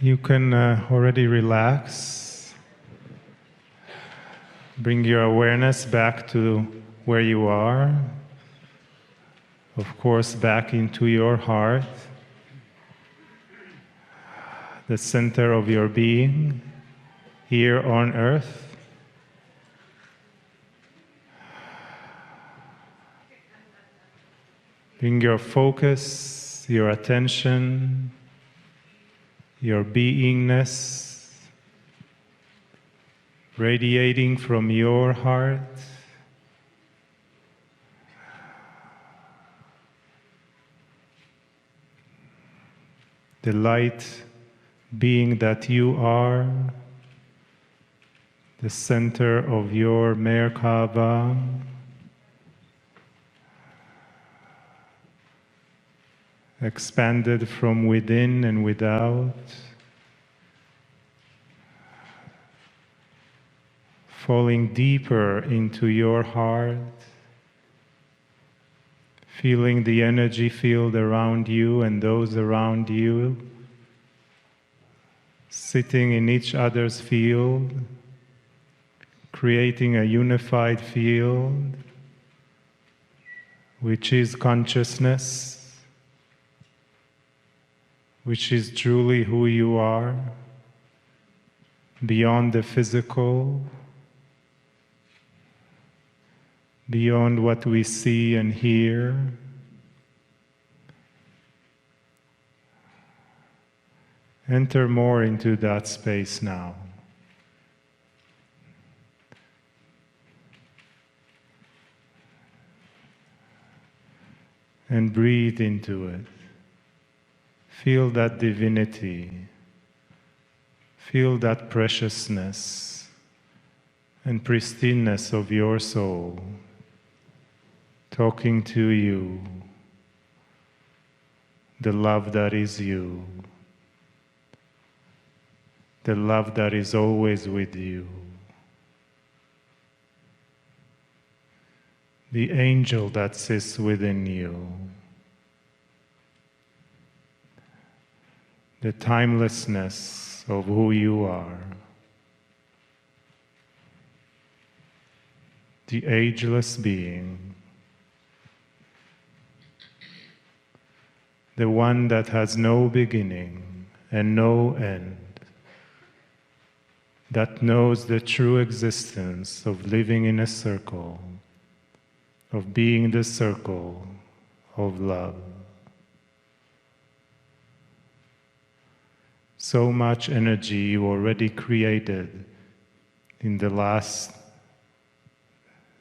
You can already relax. Bring your awareness back to where you are. Of course, back into your heart, the center of your being, here on earth. Bring your focus, your attention, your beingness, radiating from your heart. The light being that you are, the center of your Merkaba, expanded from within and without, falling deeper into your heart, feeling the energy field around you and those around you, sitting in each other's field, creating a unified field, which is consciousness, which is truly who you are, beyond the physical, beyond what we see and hear. Enter more into that space now. And breathe into it. Feel that divinity. Feel that preciousness and pristineness of your soul talking to you, the love that is you, the love that is always with you, the angel that sits within you, the timelessness of who you are, the ageless being, the one that has no beginning and no end, that knows the true existence of living in a circle, of being the circle of love. So much energy you already created in the last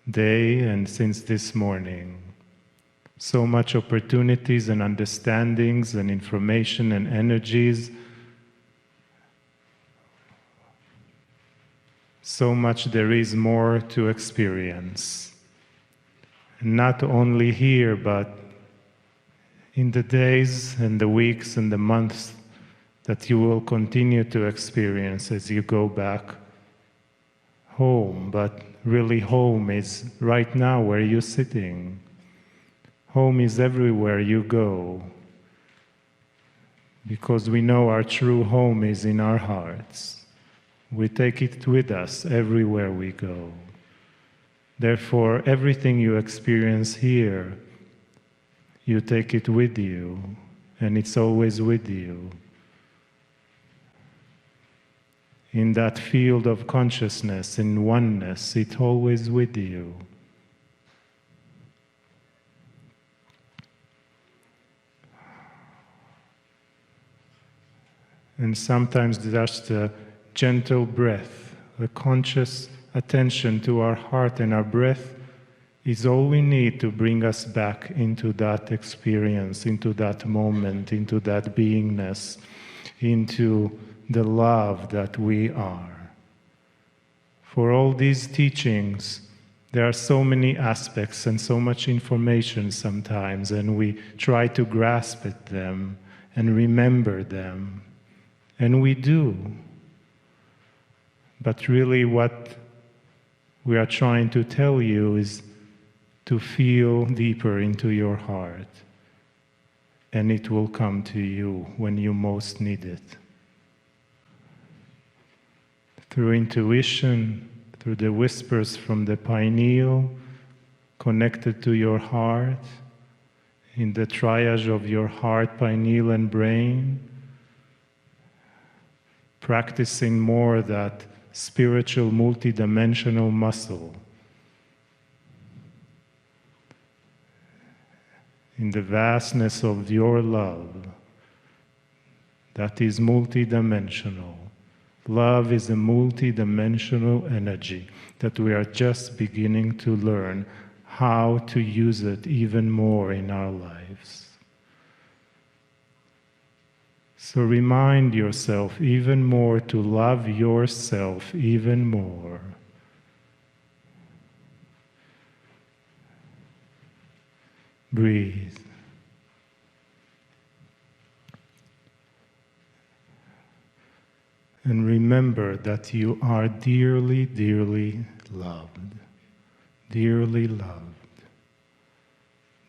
day and since this morning. So much opportunities and understandings and information and energies. So much there is more to experience. Not only here, but in the days and the weeks and the months that you will continue to experience as you go back home. But really home is right now where you're sitting. Home is everywhere you go, because we know our true home is in our hearts. We take it with us everywhere we go. Therefore, everything you experience here, you take it with you, and it's always with you. In that field of consciousness, in oneness, it's always with you. And sometimes just a gentle breath, a conscious attention to our heart and our breath is all we need to bring us back into that experience, into that moment, into that beingness, into the love that we are. For all these teachings, there are so many aspects and so much information sometimes, and we try to grasp at them and remember them. And we do. But really what we are trying to tell you is to feel deeper into your heart, and it will come to you when you most need it. through intuition, through the whispers from the pineal, connected to your heart, in the triage of your heart, pineal, and brain, practicing more that spiritual multidimensional muscle in the vastness of your love that is multidimensional. Love is a multidimensional energy that we are just beginning to learn how to use it even more in our lives. So remind yourself even more to love yourself even more. Breathe. And remember that you are dearly, dearly loved. Dearly loved.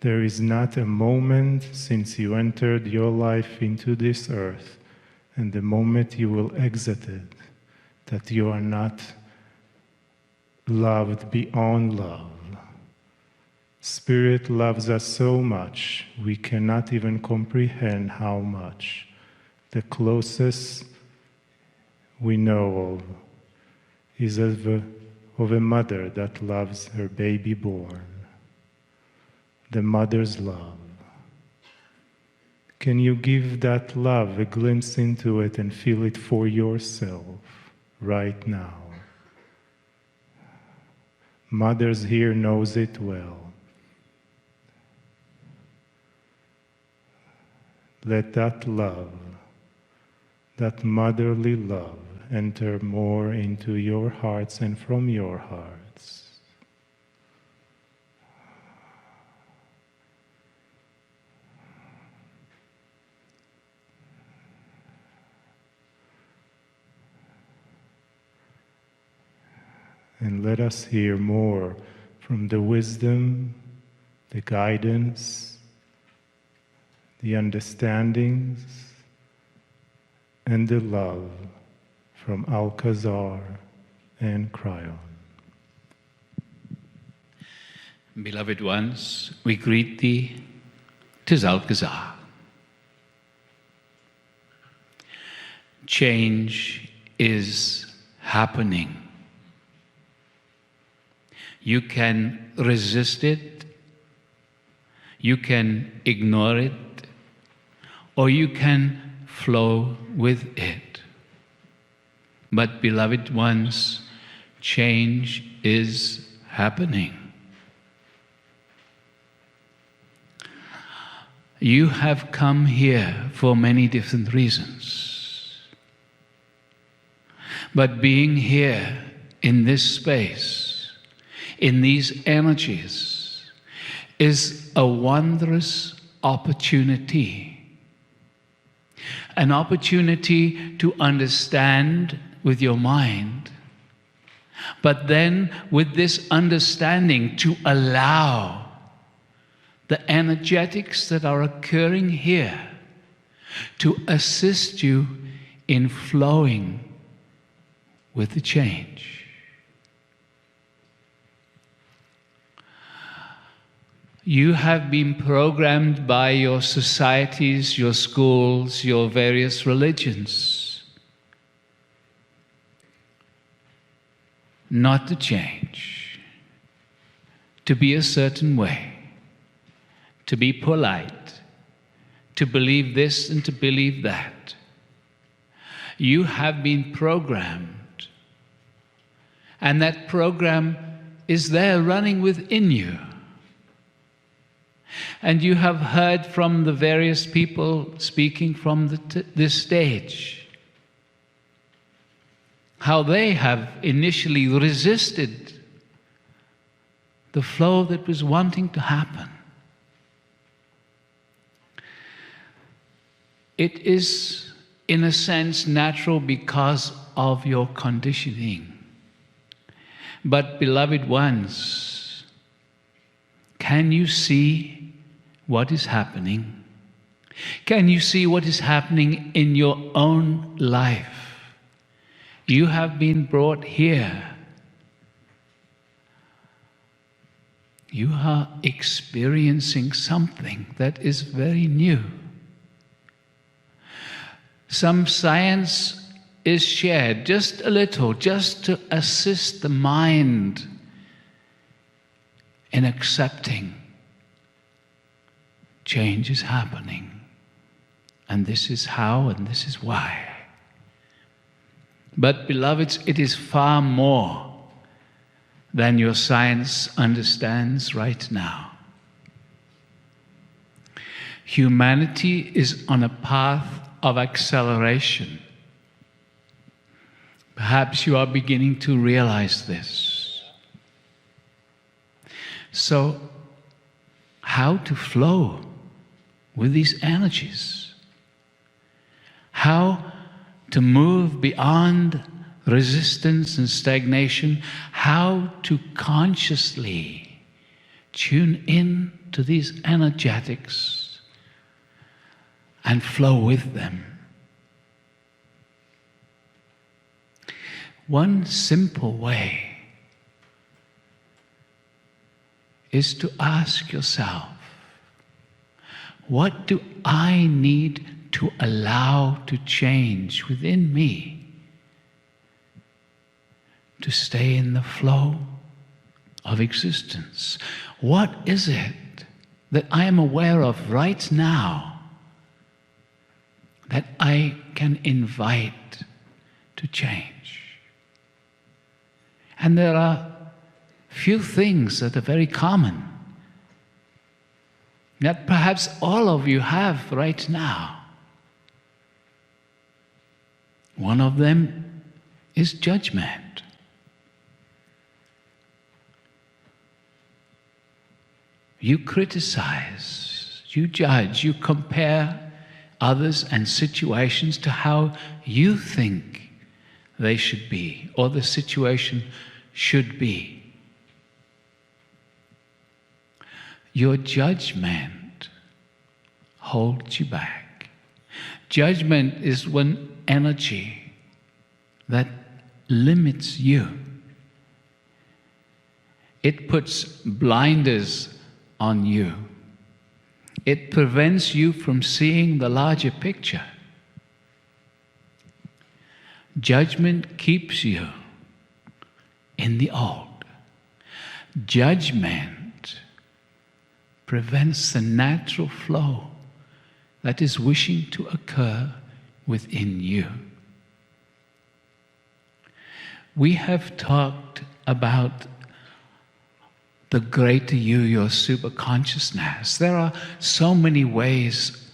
There is not a moment since you entered your life into this earth and the moment you will exit it that you are not loved beyond love. Spirit loves us so much, we cannot even comprehend how much. The closest we know of is of a mother that loves her baby born. The mother's love. Can you give that love a glimpse into it and feel it for yourself right now? Mothers here knows it well. Let that love, that motherly love, enter more into your hearts and from your hearts. And let us hear more from the wisdom, the guidance, the understandings, and the love from Alcazar and Kryon. Beloved ones, we greet thee, 'tis Alcazar. Change is happening. You can resist it, you can ignore it, or you can flow with it. But beloved ones, change is happening. You have come here for many different reasons. But being here in this space, in these energies, is a wondrous opportunity. An opportunity to understand with your mind, but then with this understanding to allow the energetics that are occurring here to assist you in flowing with the change. You have been programmed by your societies, your schools, your various religions not to change, to be a certain way, to be polite, to believe this and to believe that. You have been programmed, and that program is there running within you. And you have heard from the various people speaking from this stage how they have initially resisted the flow that was wanting to happen. It is, in a sense, natural because of your conditioning. But, beloved ones, can you see what is happening? Can you see what is happening in your own life? You have been brought here. You are experiencing something that is very new. Some science is shared, just a little, just to assist the mind in accepting change is happening. And this is how, and this is why. But beloveds, it is far more than your science understands right now. Humanity is on a path of acceleration. Perhaps you are beginning to realize this. So, how to flow with these energies? How to move beyond resistance and stagnation? How to consciously tune in to these energetics and flow with them? One simple way is to ask yourself, what do I need to allow to change within me to stay in the flow of existence? What is it that I am aware of right now that I can invite to change? And there are few things that are very common that perhaps all of you have right now. One of them is judgment. You criticize, you judge, you compare others and situations to how you think they should be, or the situation should be. Your judgment holds you back. Judgment is one energy that limits you. It puts blinders on you. It prevents you from seeing the larger picture. Judgment keeps you in the old. Judgment prevents the natural flow that is wishing to occur within you. We have talked about the greater you, your superconsciousness. There are so many ways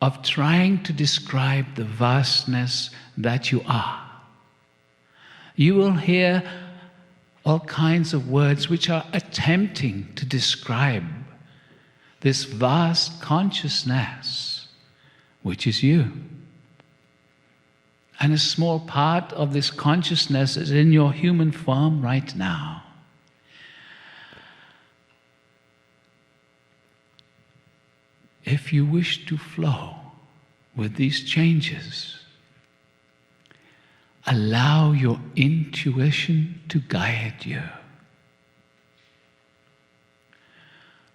of trying to describe the vastness that you are. You will hear all kinds of words which are attempting to describe this vast consciousness, which is you. And a small part of this consciousness is in your human form right now. If you wish to flow with these changes, allow your intuition to guide you.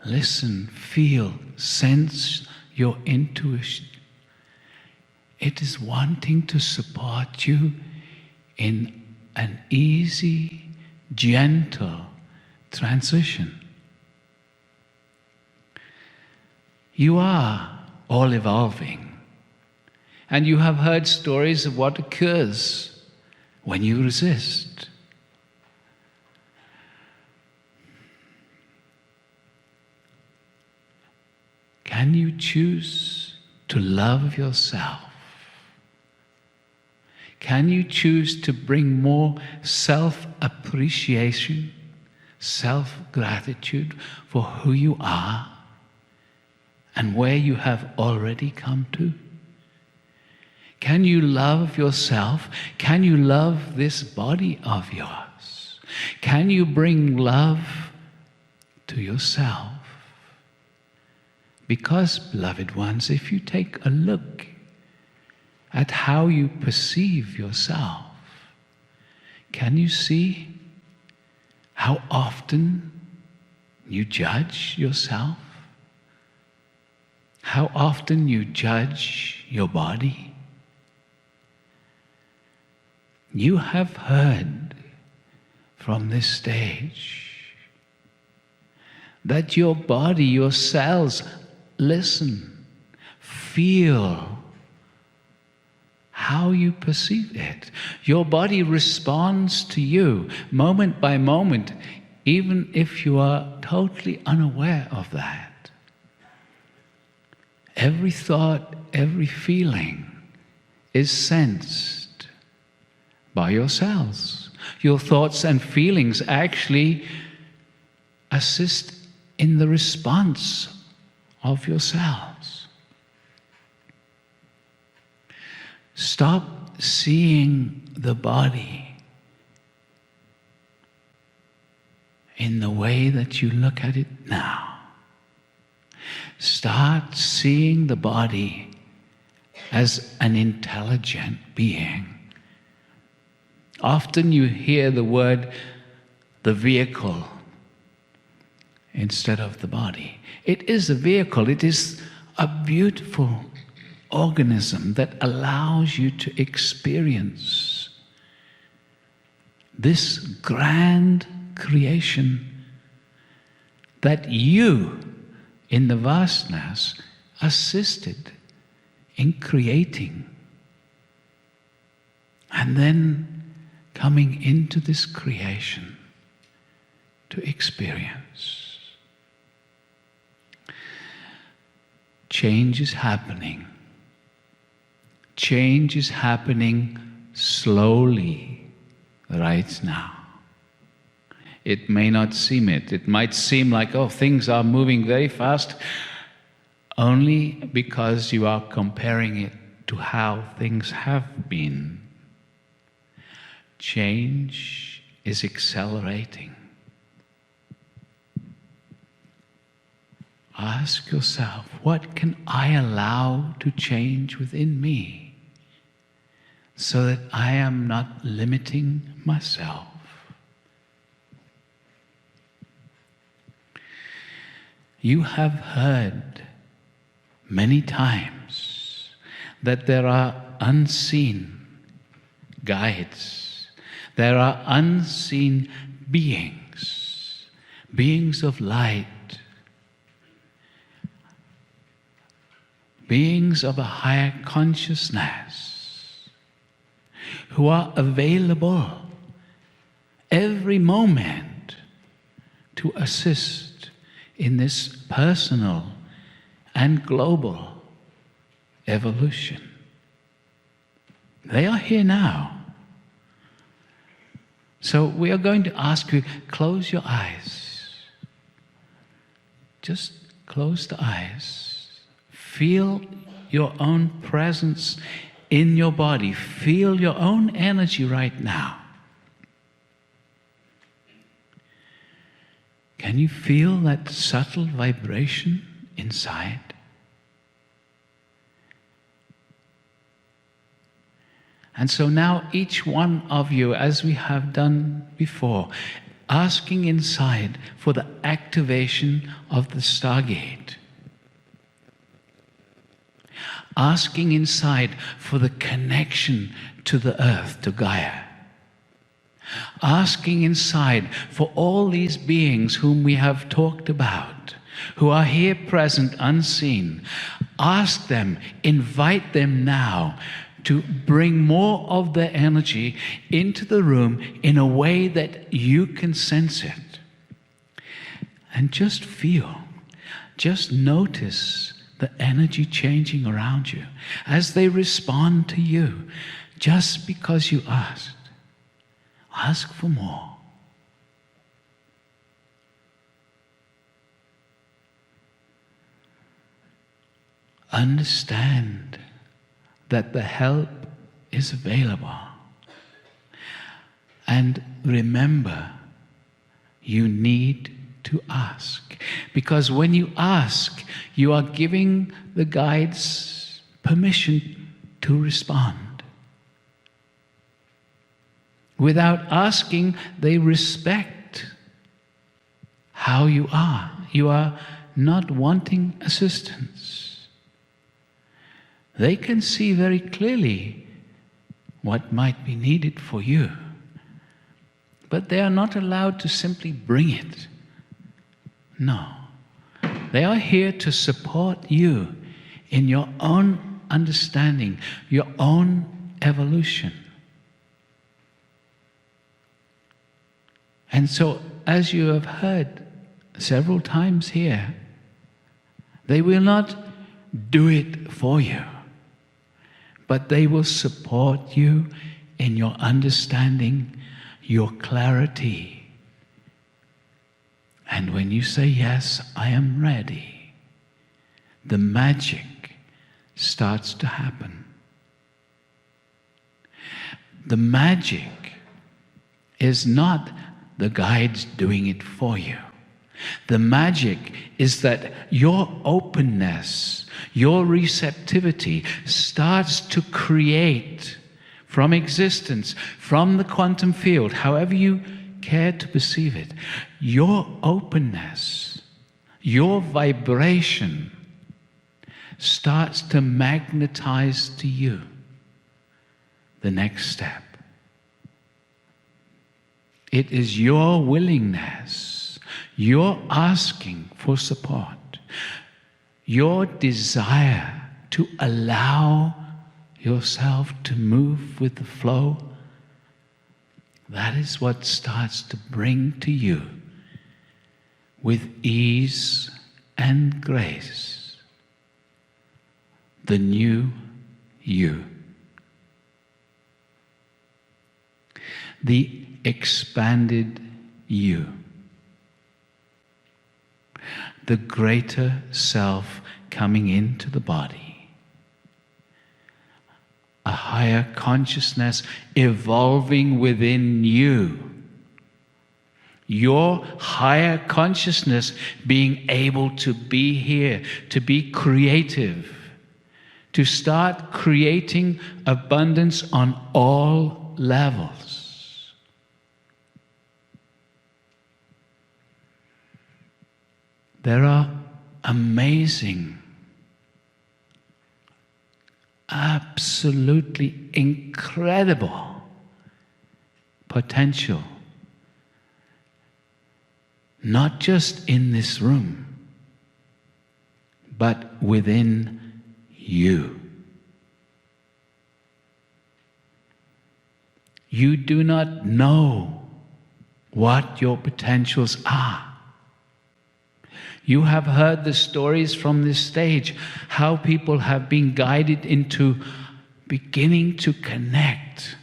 Listen, feel, sense your intuition. It is wanting to support you in an easy, gentle transition. You are all evolving, and you have heard stories of what occurs when you resist. Can you choose to love yourself? Can you choose to bring more self-appreciation, self-gratitude for who you are and where you have already come to? Can you love yourself? Can you love this body of yours? Can you bring love to yourself? Because, beloved ones, if you take a look at how you perceive yourself, Can you see how often you judge yourself? How often you judge your body? You have heard from this stage that your body, your cells, listen, feel how you perceive it. Your body responds to you moment by moment, even if you are totally unaware of that. Every thought, every feeling is sensed by your cells. Your thoughts and feelings actually assist in the response of your cells. Stop seeing the body in the way that you look at it now. Start seeing the body as an intelligent being. Often you hear the word the vehicle instead of the body. It is a vehicle. It is a beautiful organism that allows you to experience this grand creation that you, in the vastness, assisted in creating. And then coming into this creation to experience. Change is happening. Change is happening slowly right now. It may not seem it. It might seem like, oh, things are moving very fast, only because you are comparing it to how things have been. Change is accelerating. Ask yourself, what can I allow to change within me so that I am not limiting myself? You have heard many times that there are unseen guides. There are unseen beings, beings of light, beings of a higher consciousness who are available every moment to assist in this personal and global evolution. They are here now. So we are going to ask you, close your eyes. Just close the eyes. Feel your own presence in your body. Feel your own energy right now. Can you feel that subtle vibration inside? And so now each one of you, as we have done before, asking inside for the activation of the Stargate. Asking inside for the connection to the earth, to Gaia. Asking inside for all these beings whom we have talked about, who are here present, unseen. Ask them, invite them now to bring more of their energy into the room in a way that you can sense it. And just feel, just notice the energy changing around you as they respond to you just because you asked. Ask for more. Understand that the help is available. And remember, you need to ask. Because when you ask, you are giving the guides permission to respond. Without asking, they respect how you are. You are not wanting assistance. They can see very clearly what might be needed for you, but they are not allowed to simply bring it. No. They are here to support you in your own understanding, your own evolution. And so, as you have heard several times here, they will not do it for you, but they will support you in your understanding, your clarity. And when you say, yes, I am ready, the magic starts to happen. The magic is not the guides doing it for you. The magic is that your openness, your receptivity starts to create from existence, from the quantum field, however you care to perceive it, your openness, your vibration starts to magnetize to you the next step. It is your willingness, your asking for support, your desire to allow yourself to move with the flow. That is what starts to bring to you, with ease and grace, the new you. The expanded you. The greater self coming into the body. A higher consciousness evolving within you. Your higher consciousness being able to be here, to be creative, to start creating abundance on all levels. There are amazing, absolutely incredible potential, not just in this room, but within you. You do not know what your potentials are. You have heard the stories from this stage, how people have been guided into beginning to connect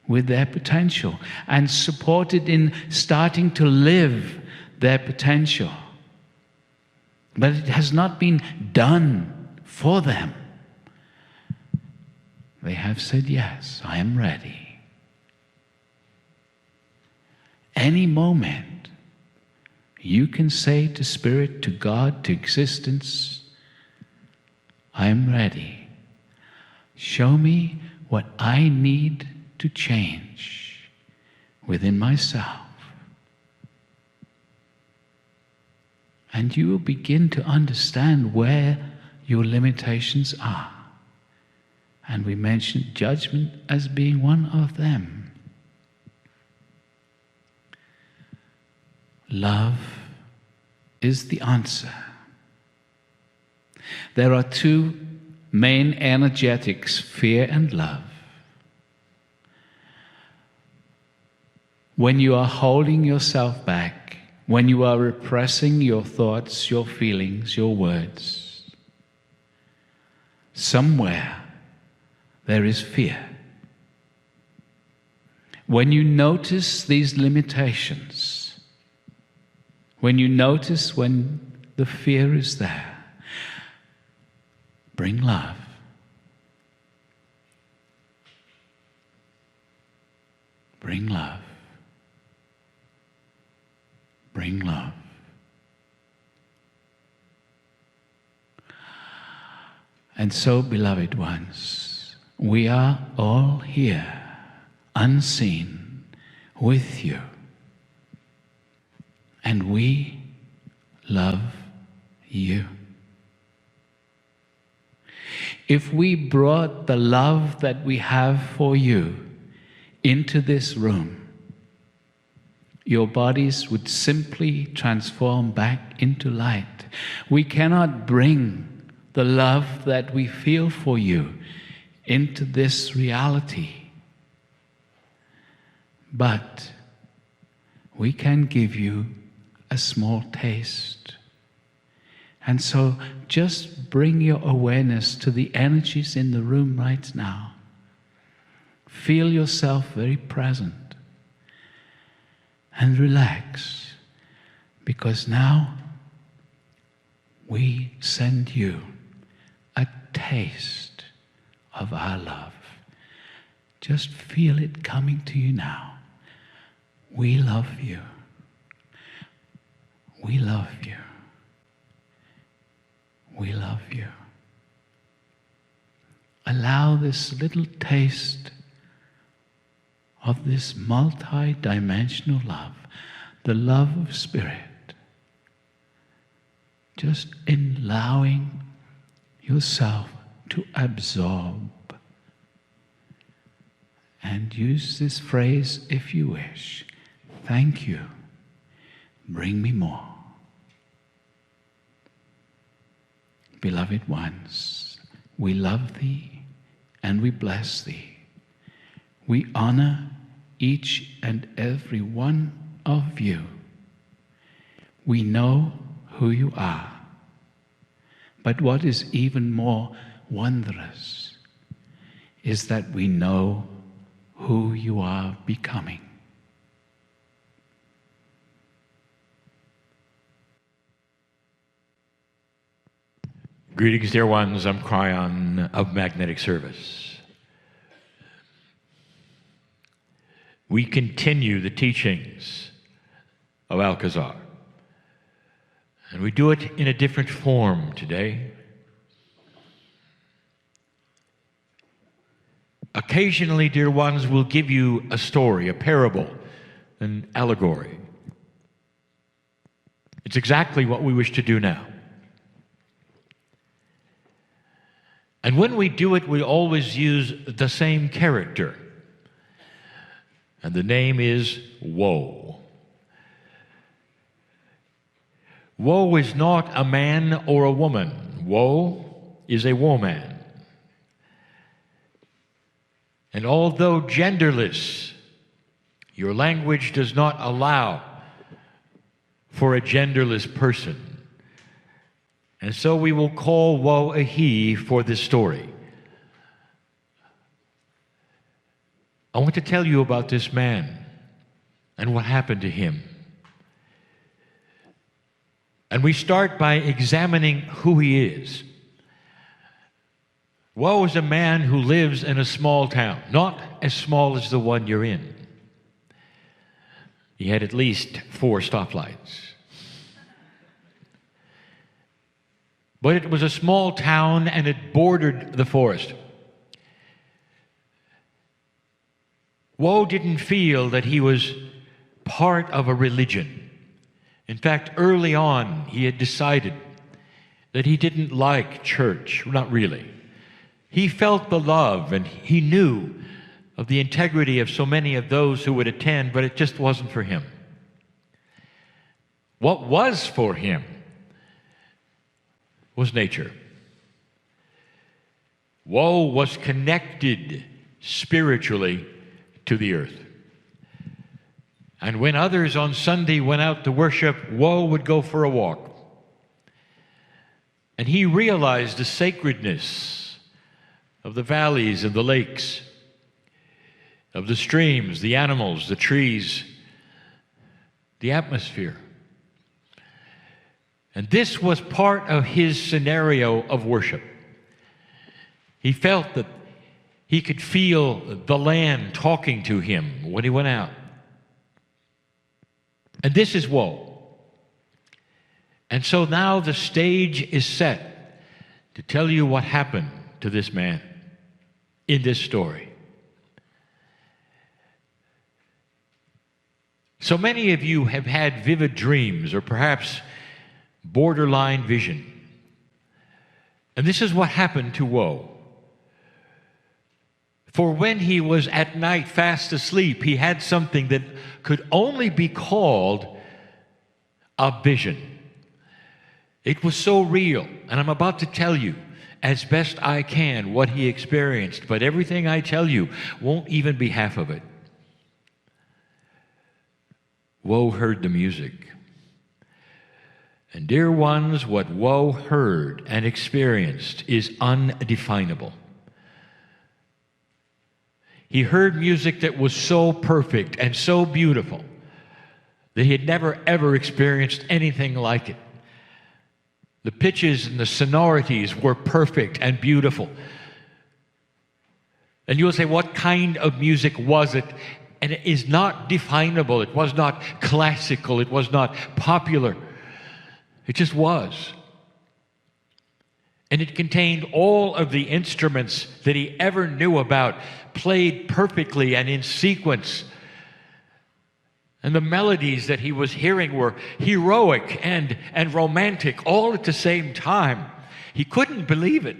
with their potential and supported in starting to live their potential. But it has not been done for them. They have said, yes, I am ready. Any moment, you can say to Spirit, to God, to existence, I am ready. Show me what I need to change within myself. And you will begin to understand where your limitations are. And we mentioned judgment as being one of them. Love is the answer. There are two main energetics, fear and love. When you are holding yourself back, when you are repressing your thoughts, your feelings, your words, somewhere there is fear. When you notice these limitations, when you notice when the fear is there, bring love. Bring love. Bring love. And so, beloved ones, we are all here, unseen, with you. And we love you. If we brought the love that we have for you into this room, your bodies would simply transform back into light. We cannot bring the love that we feel for you into this reality, but we can give you a small taste. And so just bring your awareness to the energies in the room right now. Feel yourself very present and relax, because now we send you a taste of our love. Just feel it coming to you now. We love you. We love you. We love you. Allow this little taste of this multi-dimensional love, the love of Spirit, just allowing yourself to absorb. And use this phrase if you wish. Thank you. Bring me more. Beloved ones, we love thee and we bless thee. We honor each and every one of you. We know who you are. But what is even more wondrous is that we know who you are becoming. Greetings, dear ones. I'm Cryon of Magnetic Service. We continue the teachings of Alcazar, and we do it in a different form today. Occasionally, dear ones, we'll give you a story, a parable, an allegory. It's exactly what we wish to do now. And when we do it, we always use the same character. And the name is Woe. Woe is not a man or a woman. Woe is a woman. And although genderless, your language does not allow for a genderless person. And so we will call Woe a he for this story. I want to tell you about this man and what happened to him. And we start by examining who he is. Woe is a man who lives in a small town, not as small as the one you're in. He had at least 4 stoplights. But it was a small town and it bordered the forest. Woe didn't feel that he was part of a religion. In fact, early on, he had decided that he didn't like church. Not really. He felt the love and he knew of the integrity of so many of those who would attend, but it just wasn't for him. What was for him was nature. Woe was connected spiritually to the earth. And when others on Sunday went out to worship, Woe would go for a walk. And he realized the sacredness of the valleys and the lakes, of the streams, the animals, the trees, the atmosphere. And this was part of his scenario of worship. He felt that he could feel the land talking to him when he went out. And this is Woe. And so now the stage is set to tell you what happened to this man in this story. So many of you have had vivid dreams or perhaps borderline vision. And this is what happened to Woe. For when he was at night fast asleep, he had something that could only be called a vision. It was so real, and I'm about to tell you as best I can what he experienced, but everything I tell you won't even be half of it. Woe heard the music. And dear ones, what Woe heard and experienced is undefinable. He heard music that was so perfect and so beautiful that he had never ever experienced anything like it. The pitches and the sonorities were perfect and beautiful. And you'll say, what kind of music was it? And it is not definable. It was not classical. It was not popular. It just was. And it contained all of the instruments that he ever knew about, played perfectly and in sequence. And the melodies that he was hearing were heroic and romantic all at the same time. He couldn't believe it.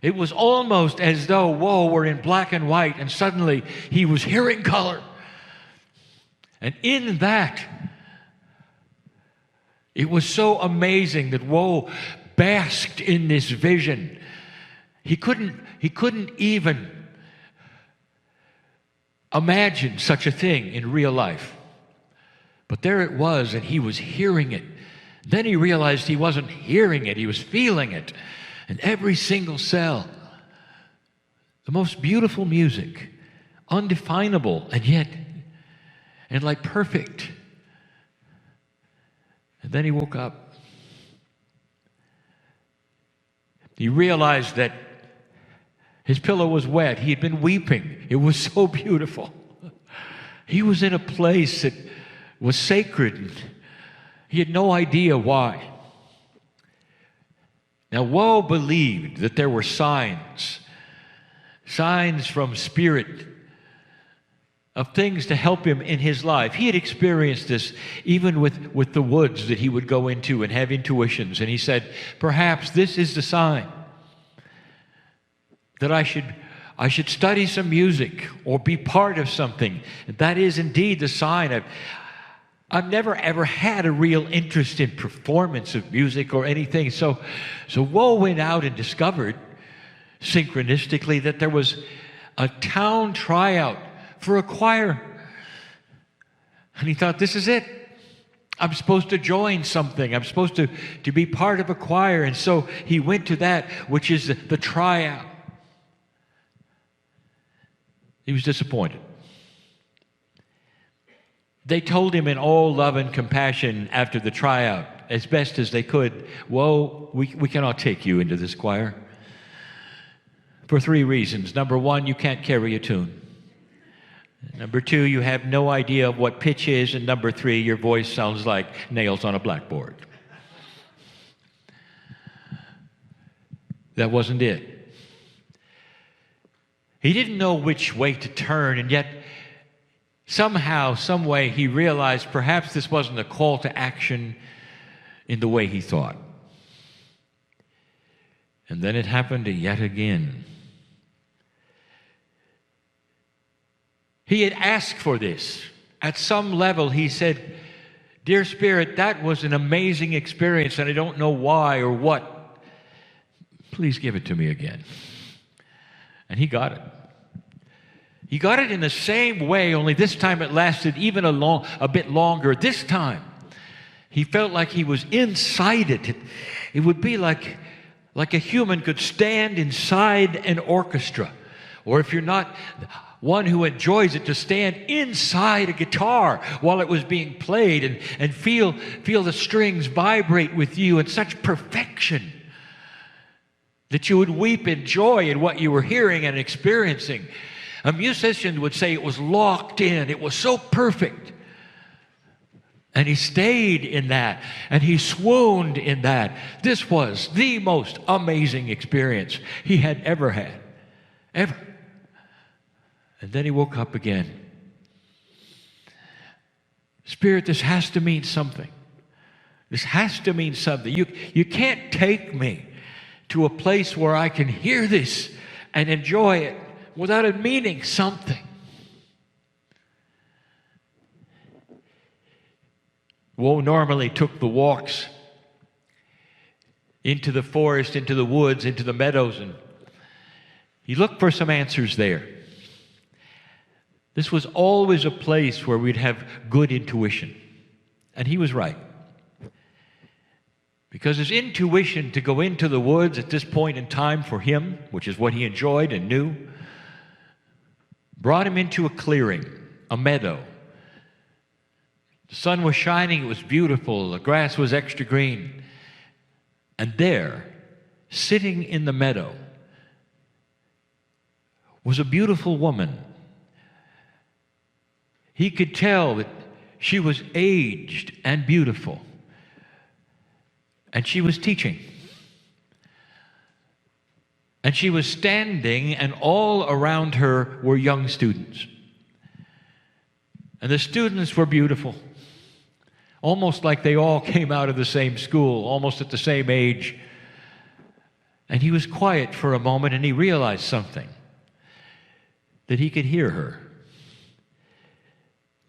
It was almost as though Woe were in black and white, and suddenly he was hearing color. And in that, it was so amazing that Woe basked in this vision. He couldn't even imagine such a thing in real life. But there it was, and he was hearing it. Then he realized he wasn't hearing it, he was feeling it. And every single cell, the most beautiful music, undefinable, and like perfect. And then he woke up. He realized that his pillow was wet. He had been weeping. It was so beautiful. He was in a place that was sacred. He had no idea why. Now, Woe believed that there were signs from Spirit of things to help him in his life. He had experienced this even with the woods that he would go into and have intuitions. And he said, perhaps this is the sign that I should study some music or be part of something. That is indeed the sign. I've never ever had a real interest in performance of music or anything. So Woe went out and discovered synchronistically that there was a town tryout for a choir. And he thought, this is it. I'm supposed to join something. I'm supposed to be part of a choir. And so he went to that, which is the tryout. He was disappointed. They told him in all love and compassion after the tryout, as best as they could, Woe, we cannot take you into this choir. For 3 reasons. Number 1, you can't carry a tune. Number 2, you have no idea of what pitch is. And number 3, your voice sounds like nails on a blackboard. That wasn't it. He didn't know which way to turn, and yet somehow, some way, he realized perhaps this wasn't a call to action in the way he thought. And then it happened yet again. He had asked for this. At some level, he said, Dear Spirit, that was an amazing experience, and I don't know why or what. Please give it to me again. And he got it. He got it in the same way, only this time it lasted even a bit longer. This time, he felt like he was inside it. It would be like a human could stand inside an orchestra. Or if you're not one who enjoys it, to stand inside a guitar while it was being played and feel the strings vibrate with you in such perfection that you would weep in joy in what you were hearing and experiencing. A musician would say it was locked in. It was so perfect. And he stayed in that, and he swooned in that. This was the most amazing experience he had ever had. Ever. And then he woke up again. Spirit, this has to mean something. This has to mean something. You can't take me to a place where I can hear this and enjoy it without it meaning something. Woe normally took the walks into the forest, into the woods, into the meadows, and he looked for some answers there. This was always a place where we'd have good intuition. And he was right. Because his intuition to go into the woods at this point in time for him, which is what he enjoyed and knew, brought him into a clearing, a meadow. The sun was shining, it was beautiful, the grass was extra green. And there, sitting in the meadow, was a beautiful woman. He could tell that she was aged and beautiful. And she was teaching. And she was standing, and all around her were young students. And the students were beautiful. Almost like they all came out of the same school, almost at the same age. And he was quiet for a moment, and he realized something. That he could hear her.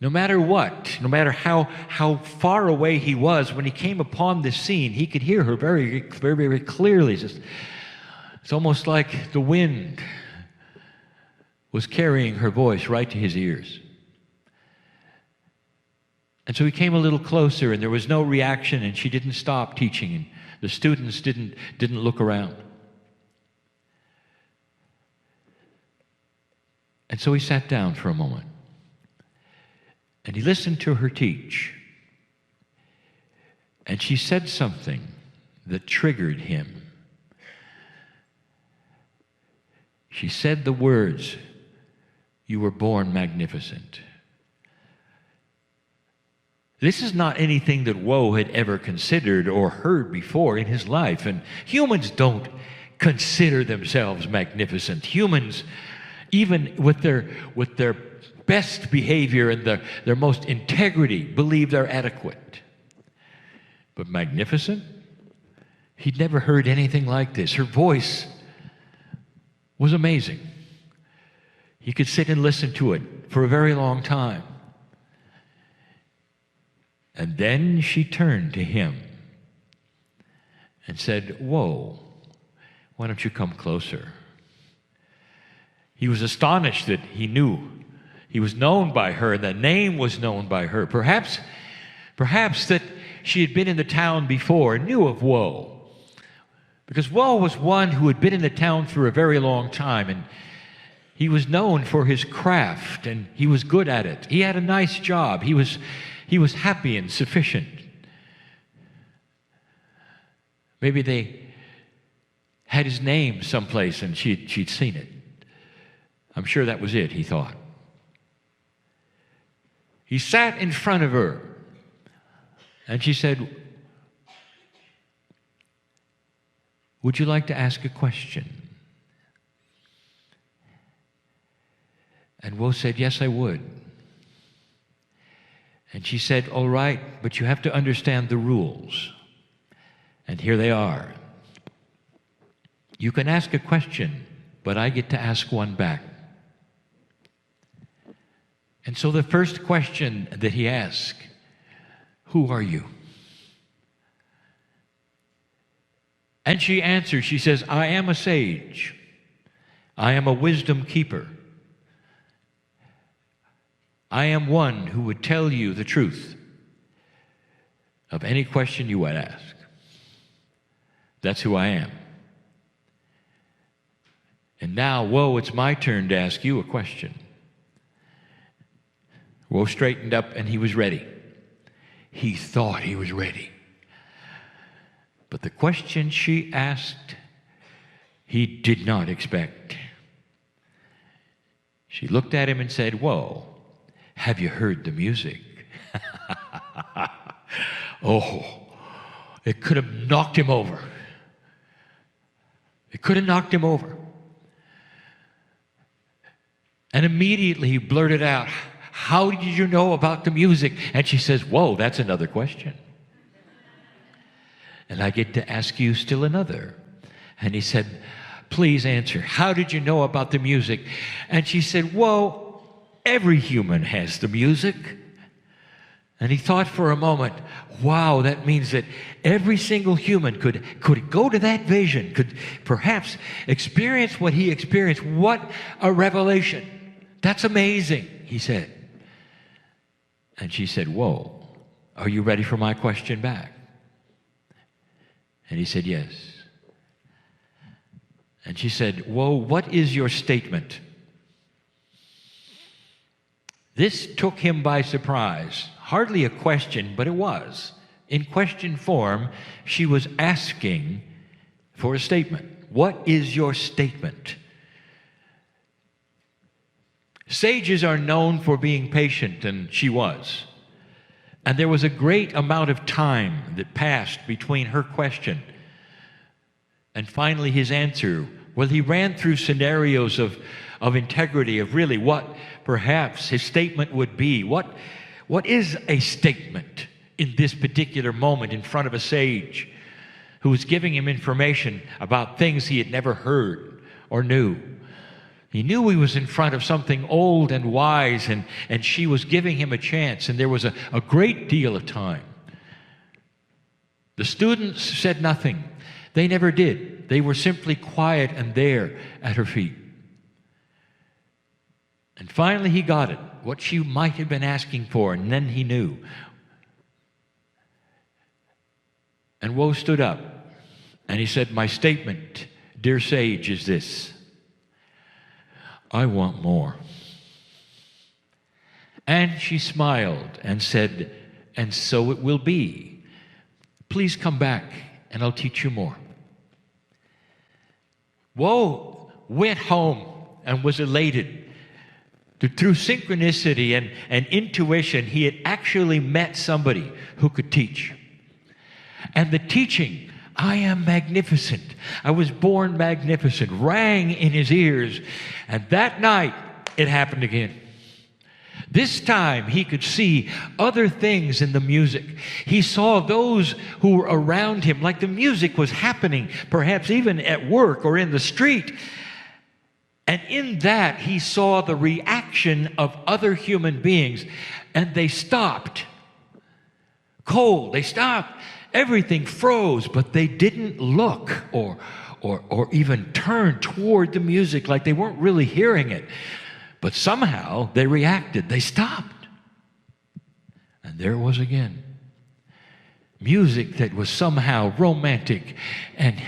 No matter what, no matter how far away he was, when he came upon this scene, he could hear her very, very, very clearly. It's almost like the wind was carrying her voice right to his ears. And so he came a little closer, and there was no reaction, and she didn't stop teaching, and the students didn't look around. And so he sat down for a moment. And he listened to her teach. And she said something that triggered him. She said the words, "You were born magnificent." This is not anything that Woe had ever considered or heard before in his life. And humans don't consider themselves magnificent. Humans, even with their best behavior and their most integrity, believe they're adequate. But magnificent? He'd never heard anything like this. Her voice was amazing. He could sit and listen to it for a very long time. And then she turned to him and said, "Woe, why don't you come closer?" He was astonished that he knew. He was known by her, the name was known by her. Perhaps that she had been in the town before and knew of Woe. Because Woe was one who had been in the town for a very long time, and he was known for his craft, and he was good at it. He had a nice job. He was happy and sufficient. Maybe they had his name someplace and she'd seen it. I'm sure that was it, he thought. He sat in front of her, and she said, "Would you like to ask a question?" And Woe said, "Yes, I would." And she said, "All right, but you have to understand the rules." And here they are. You can ask a question, but I get to ask one back. And so the first question that he asked, "Who are you?" And she answers, she says, "I am a sage. I am a wisdom keeper. I am one who would tell you the truth of any question you would ask. That's who I am. And now, Woe, it's my turn to ask you a question." Woe straightened up and he was ready. He thought he was ready. But the question she asked, he did not expect. She looked at him and said, "Woe, have you heard the music?" Oh, it could have knocked him over. It could have knocked him over. And immediately he blurted out, "How did you know about the music?" And she says, "Whoa, that's another question." And I get to ask you still another. And he said, "Please answer. How did you know about the music?" And she said, "Whoa, every human has the music." And he thought for a moment, wow, that means that every single human could go to that vision, could perhaps experience what he experienced. What a revelation. That's amazing, he said. And she said, "Whoa, are you ready for my question back?" And he said, "Yes." And she said, "Whoa, what is your statement?" This took him by surprise. Hardly a question, but it was. In question form, she was asking for a statement. What is your statement? Sages are known for being patient, and she was. And there was a great amount of time that passed between her question and finally his answer. Well, he ran through scenarios of integrity, of really what perhaps his statement would be. What is a statement in this particular moment in front of a sage who was giving him information about things he had never heard or knew? He knew he was in front of something old and wise, and she was giving him a chance, and there was a great deal of time. The students said nothing. They never did. They were simply quiet and there at her feet. And finally he got it, what she might have been asking for, and then he knew. And Woe stood up, and he said, "My statement, dear sage, is this: I want more." And she smiled and said, "And so it will be. Please come back, and I'll teach you more." Woe went home and was elated. Through synchronicity and intuition, he had actually met somebody who could teach. And the teaching, "I am magnificent, I was born magnificent," rang in his ears. And that night, it happened again. This time, he could see other things in the music. He saw those who were around him, like the music was happening, perhaps even at work or in the street. And in that, he saw the reaction of other human beings, and they stopped. Cold, they stopped. Everything froze, but they didn't look or even turn toward the music, like they weren't really hearing it. But somehow they reacted, they stopped. And there it was again. Music that was somehow romantic and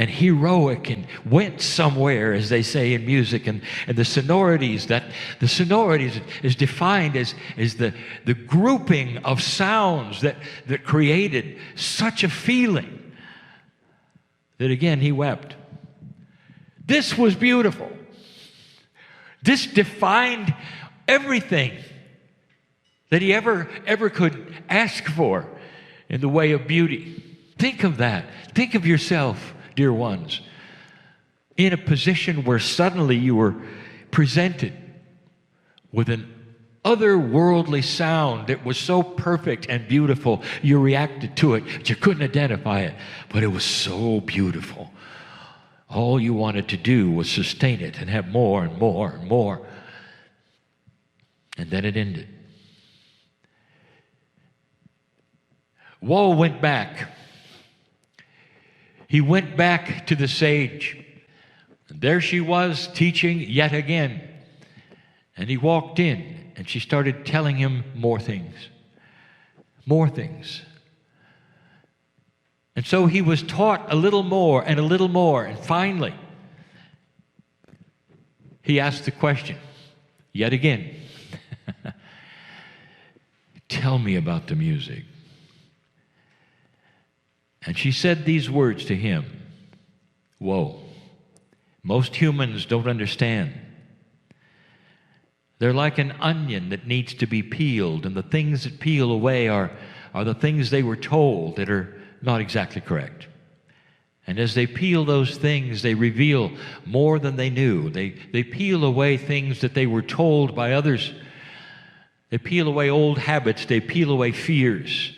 heroic and went somewhere, as they say in music, and the sonorities is defined as the grouping of sounds that created such a feeling that again he wept. This was beautiful. This defined everything that he ever could ask for in the way of beauty. Think of that. Think of yourself, dear ones, in a position where suddenly you were presented with an otherworldly sound that was so perfect and beautiful, you reacted to it, but you couldn't identify it, but it was so beautiful. All you wanted to do was sustain it and have more and more and more. And then it ended. Woe went back. He went back to the sage. And there she was teaching yet again. And he walked in, and she started telling him more things. More things. And so he was taught a little more and a little more. And finally, he asked the question, yet again, "Tell me about the music." And she said these words to him, "Whoa, most humans don't understand. They're like an onion that needs to be peeled, and the things that peel away are the things they were told that are not exactly correct. And as they peel those things, they reveal more than they knew. They peel away things that they were told by others. They peel away old habits. They peel away fears.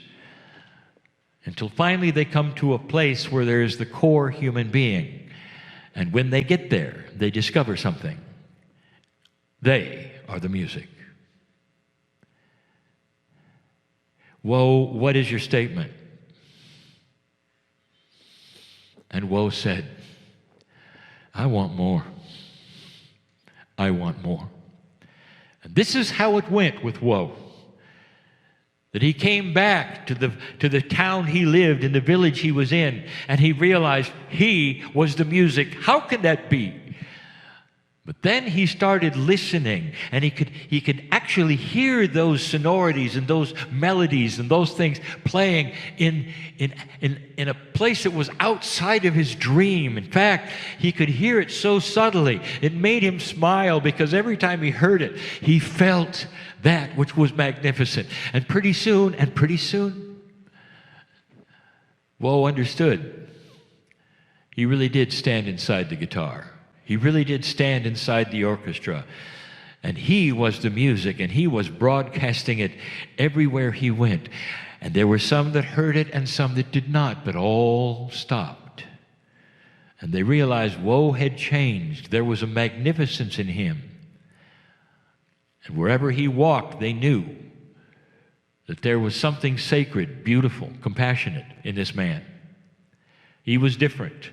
Until finally they come to a place where there is the core human being. And when they get there, they discover something. They are the music. Woe, what is your statement? And Woe said, I want more. I want more. And this is how it went with Woe. That he came back to the town he lived, in the village he was in, and he realized he was the music. How can that be? But then he started listening, and he could actually hear those sonorities and those melodies and those things playing in a place that was outside of his dream. In fact, he could hear it so subtly, it made him smile, because every time he heard it, he felt that which was magnificent. And pretty soon, Woe understood. He really did stand inside the guitar. He really did stand inside the orchestra. And he was the music, and he was broadcasting it everywhere he went. And there were some that heard it and some that did not, but all stopped. And they realized Woe had changed. There was a magnificence in him. And wherever he walked, they knew that there was something sacred, beautiful, compassionate in this man. He was different.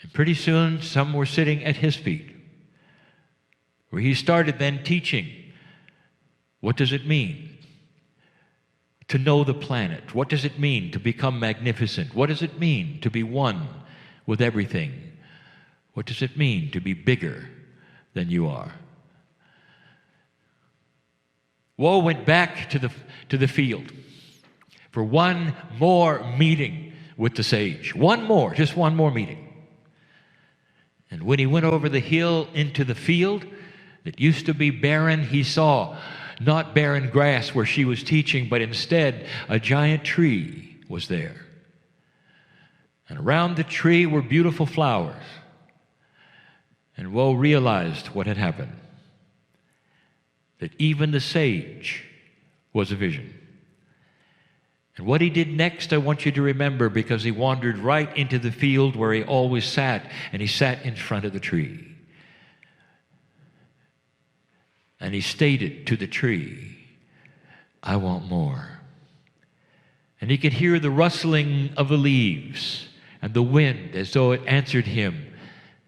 And pretty soon, some were sitting at his feet, where he started then teaching. What does it mean to know the planet? What does it mean to become magnificent? What does it mean to be one with everything? What does it mean to be bigger than you are? Woe went back to the field for one more meeting with the sage. Just one more meeting. And when he went over the hill into the field that used to be barren, he saw not barren grass where she was teaching, but instead a giant tree was there. And around the tree were beautiful flowers. And Woe realized what had happened. That even the sage was a vision. And what he did next, I want you to remember, because he wandered right into the field where he always sat, and he sat in front of the tree. And he stated to the tree, I want more. And he could hear the rustling of the leaves and the wind as though it answered him.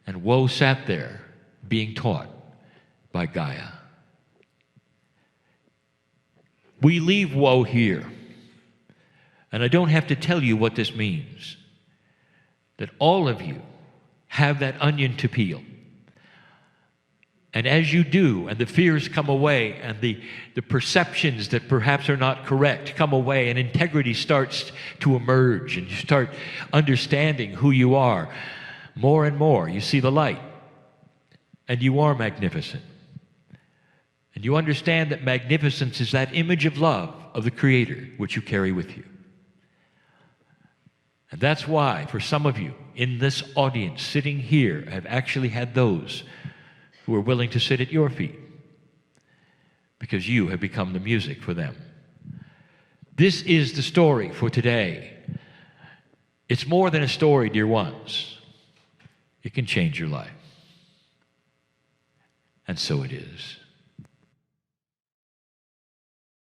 And Woe sat there being taught by Gaia. We leave Woe here. And I don't have to tell you what this means. That all of you have that onion to peel. And as you do, and the fears come away, and the perceptions that perhaps are not correct come away, and integrity starts to emerge, and you start understanding who you are more and more. You see the light, and you are magnificent. And you understand that magnificence is that image of love of the Creator which you carry with you. And that's why, for some of you in this audience sitting here, have actually had those who are willing to sit at your feet, because you have become the music for them. This is the story for today. It's more than a story, dear ones. It can change your life. And so it is.